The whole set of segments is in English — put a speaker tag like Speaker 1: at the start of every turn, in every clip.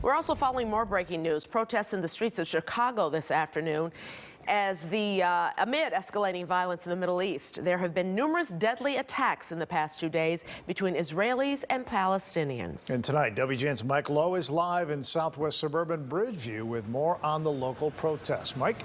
Speaker 1: We're also following more breaking news. Protests in the streets of Chicago this afternoon amid escalating violence in the Middle East. There have been numerous deadly attacks in the past 2 days between Israelis and Palestinians.
Speaker 2: And tonight, WGN's Mike Lowe is live in southwest suburban Bridgeview with more on the local protests. Mike?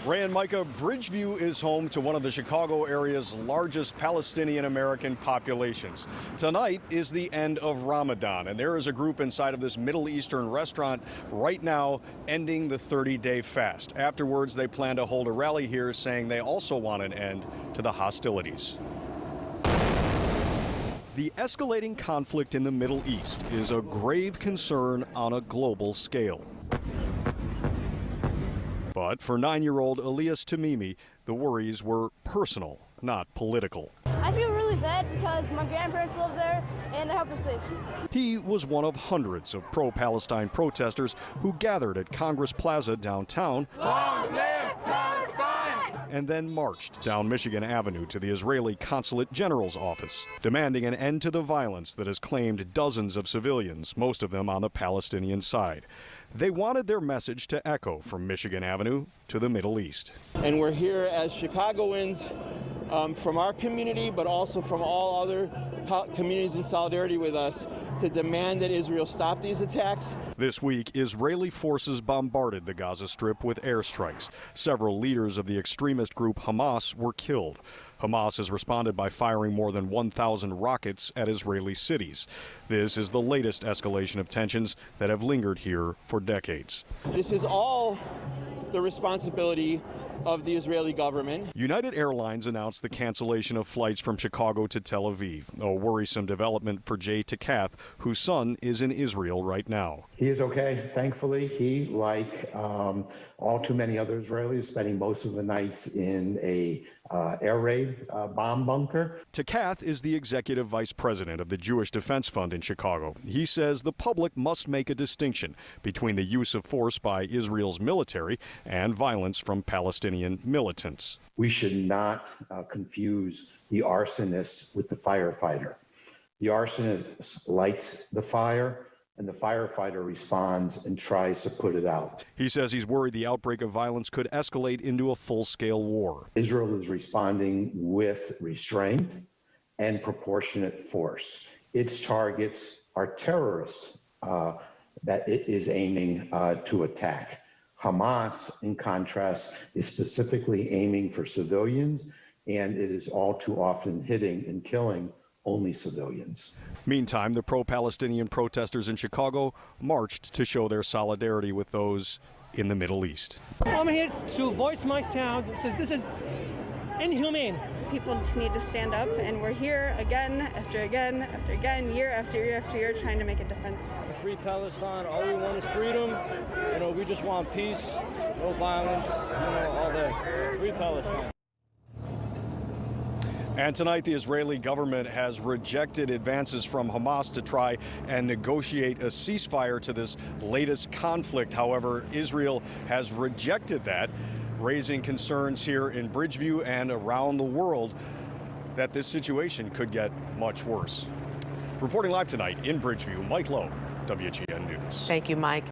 Speaker 3: Ray and Micah, Bridgeview is home to one of the Chicago area's largest Palestinian-American populations. Tonight is the end of Ramadan, and there is a group inside of this Middle Eastern restaurant right now ending the 30-day fast. Afterwards, they plan to hold a rally here saying they also want an end to the hostilities. The escalating conflict in the Middle East is a grave concern on a global scale. But for 9-year-old Elias Tamimi, the worries were personal, not political.
Speaker 4: I feel really bad because my grandparents live there and I hope they're safe.
Speaker 3: He was one of hundreds of pro-Palestine protesters who gathered at Congress Plaza downtown.
Speaker 5: Long live Palestine!
Speaker 3: And then marched down Michigan Avenue to the Israeli Consulate General's office, demanding an end to the violence that has claimed dozens of civilians, most of them on the Palestinian side. They wanted their message to echo from Michigan Avenue to the Middle East.
Speaker 6: And we're here as Chicagoans from our community, but also from all other communities in solidarity with us to demand that Israel stop these attacks.
Speaker 3: This week, Israeli forces bombarded the Gaza Strip with airstrikes. Several leaders of the extremist group Hamas were killed. Hamas has responded by firing more than 1,000 rockets at Israeli cities. This is the latest escalation of tensions that have lingered here for decades.
Speaker 6: This is all the responsibility of the Israeli government.
Speaker 3: United Airlines announced the cancellation of flights from Chicago to Tel Aviv, a worrisome development for Jay Takath, whose son is in Israel right now.
Speaker 7: He is okay, thankfully. He, like all too many other Israelis, spending most of the nights in a air raid bomb bunker.
Speaker 3: Takath is the executive vice president of the Jewish Defense Fund in Chicago. He says the public must make a distinction between the use of force by Israel's military and violence from Palestinian militants.
Speaker 7: We should not confuse the arsonist with the firefighter. The arsonist lights the fire, and the firefighter responds and tries to put it out.
Speaker 3: He says he's worried the outbreak of violence could escalate into a full-scale war.
Speaker 7: Israel is responding with restraint and proportionate force. Its targets are terrorists that it is aiming to attack. Hamas, in contrast, is specifically aiming for civilians, and it is all too often hitting and killing only civilians.
Speaker 3: Meantime, the pro-Palestinian protesters in Chicago marched to show their solidarity with those in the Middle East.
Speaker 8: I'm here to voice my sound. This is inhumane.
Speaker 9: People just need to stand up, and we're here again after again after again, year after year after year, trying to make a difference.
Speaker 10: Free Palestine. All we want is freedom. We just want peace, no violence, all that. Free Palestine.
Speaker 3: And tonight, the Israeli government has rejected advances from Hamas to try and negotiate a ceasefire to this latest conflict. However, Israel has rejected that, raising concerns here in Bridgeview and around the world that this situation could get much worse. Reporting live tonight in Bridgeview, Mike Lowe, WGN News.
Speaker 1: Thank you, Mike.